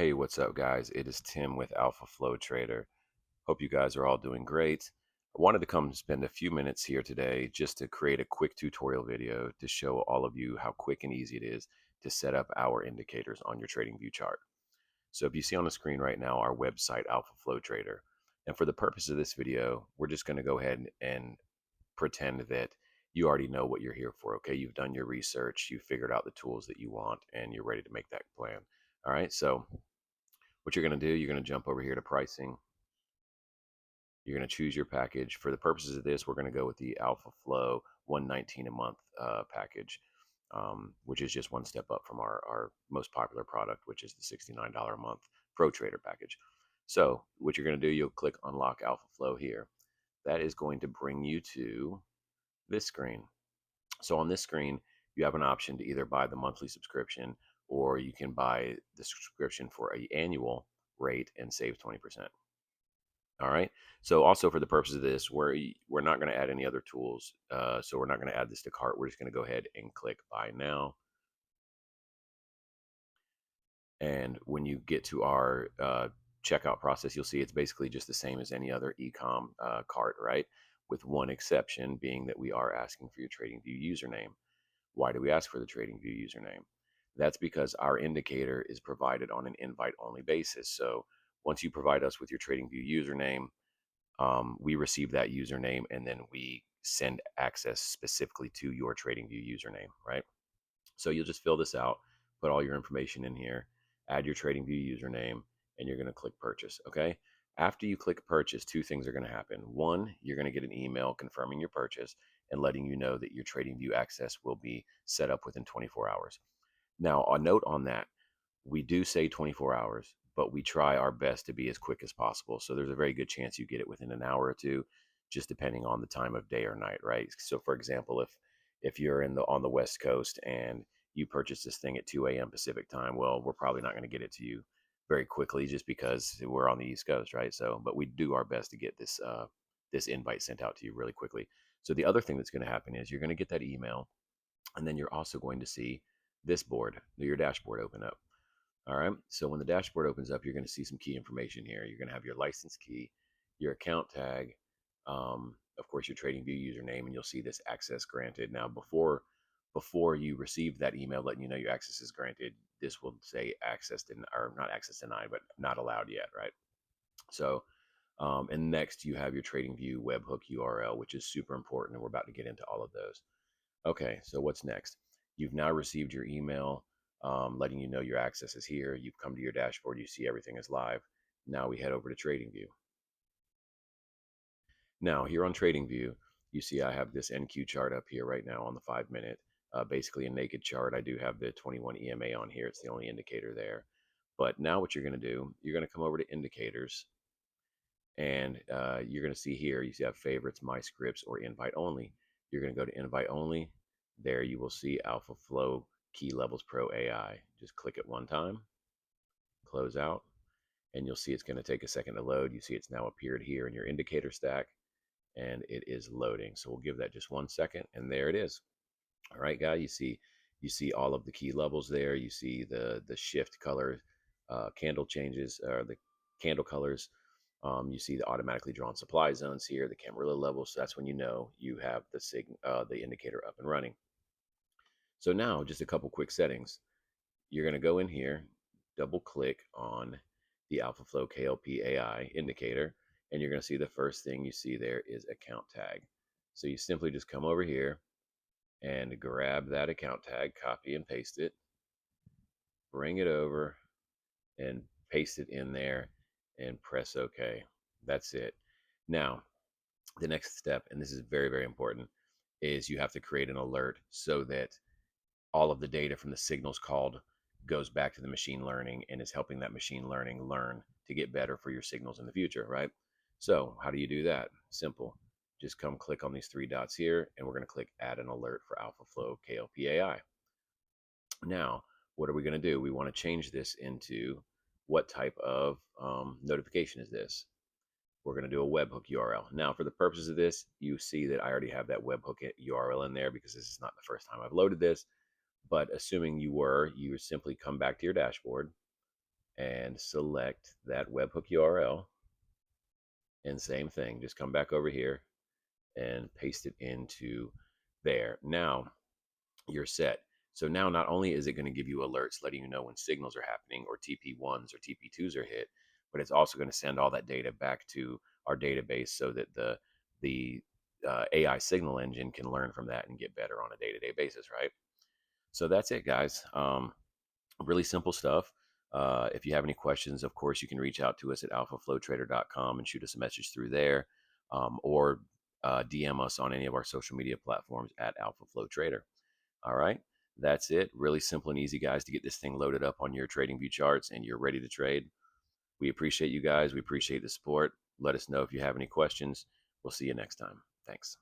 Hey, what's up, guys? It is Tim with Alpha Flow Trader. Hope you guys are all doing great. I wanted to come spend a few minutes here today just to create a quick tutorial video to show all of you how quick and easy it is to set up our indicators on your TradingView chart. So if you see on the screen right now our website, Alpha Flow Trader, and for the purpose of this video, we're just going to go ahead and pretend that you already know what you're here for. Okay, you've done your research, you've figured out the tools that you want, and you're ready to make that plan. All right, so what you're going to do, you're going to jump over here to pricing. You're going to choose your package. For the purposes of this, we're going to go with the Alpha Flow 119 a month package, which is just one step up from our most popular product, which is the $69 a month Pro Trader package. So what you're going to do, you'll click Unlock Alpha Flow here. That is going to bring you to this screen. So on this screen, you have an option to either buy the monthly subscription or you can buy the subscription for an annual rate and save 20%. All right. So also for the purpose of this, we're not going to add any other tools. So we're not going to add this to cart. We're just going to go ahead and click buy now. And when you get to our checkout process, you'll see it's basically just the same as any other e-com cart, right? With one exception being that we are asking for your TradingView username. Why do we ask for the TradingView username? That's because our indicator is provided on an invite-only basis. So once you provide us with your TradingView username, we receive that username and then we send access specifically to your TradingView username, right? So you'll just fill this out, put all your information in here, add your TradingView username, and you're going to click purchase. Okay. After you click purchase, two things are going to happen. One, you're going to get an email confirming your purchase and letting you know that your TradingView access will be set up within 24 hours. Now, a note on that, we do say 24 hours, but we try our best to be as quick as possible. So there's a very good chance you get it within an hour or two, just depending on the time of day or night, right? So for example, if you're on the West Coast and you purchase this thing at 2 a.m. Pacific time, well, we're probably not going to get it to you very quickly just because we're on the East Coast, right? So, but we do our best to get this invite sent out to you really quickly. So the other thing that's going to happen is you're going to get that email, and then you're also going to see this board, your dashboard open up. All right. So when the dashboard opens up, you're going to see some key information here. You're going to have your license key, your account tag, of course, your TradingView username, and you'll see this access granted. Now, before you receive that email letting you know your access is granted, this will say access denied, or not access denied, but not allowed yet, right? So, and next you have your TradingView Webhook URL, which is super important, and we're about to get into all of those. Okay, so what's next? You've now received your email letting you know your access is here. You've come to your dashboard. You see everything is live. Now we head over to TradingView. Now here on TradingView, you see I have this NQ chart up here right now on the 5 minute. Basically a naked chart. I do have the 21 EMA on here. It's the only indicator there. But now what you're going to do, you're going to come over to indicators, and you're going to see here, you see I have favorites, my scripts, or invite only. You're going to go to invite only. There you will see Alpha Flow Key Levels Pro AI. Just click it one time, close out, and you'll see it's going to take a second to load. You see it's now appeared here in your indicator stack, and it is loading. So we'll give that just 1 second, and there it is. All right, guys, you see all of the key levels there. You see the shift color, candle changes, or the candle colors. You see the automatically drawn supply zones here, the Camarillo levels. So that's when you know you have the indicator up and running. So now just a couple quick settings. You're going to go in here, double click on the AlphaFlow KLP AI indicator, and you're going to see the first thing you see there is account tag. So you simply just come over here and grab that account tag, copy and paste it, bring it over and paste it in there and press OK. That's it. Now, the next step, and this is very, very important, is you have to create an alert so that all of the data from the signals called goes back to the machine learning and is helping that machine learning learn to get better for your signals in the future, right? So how do you do that? Simple. Just come click on these three dots here, and we're going to click add an alert for AlphaFlow KLP AI. Now, what are we going to do? We want to change this into what type of notification is this? We're going to do a webhook URL. Now, for the purposes of this, you see that I already have that webhook URL in there because this is not the first time I've loaded this. But assuming you would simply come back to your dashboard, and select that webhook URL. And same thing, just come back over here and paste it into there. Now you're set. So now not only is it going to give you alerts letting you know when signals are happening or TP1s or TP2s are hit, but it's also going to send all that data back to our database so that the AI signal engine can learn from that and get better on a day-to-day basis, right? So that's it, guys. Really simple stuff. If you have any questions, of course, you can reach out to us at alphaflowtrader.com and shoot us a message through there, or DM us on any of our social media platforms at alphaflowtrader. All right. That's it. Really simple and easy, guys, to get this thing loaded up on your TradingView charts and you're ready to trade. We appreciate you guys. We appreciate the support. Let us know if you have any questions. We'll see you next time. Thanks.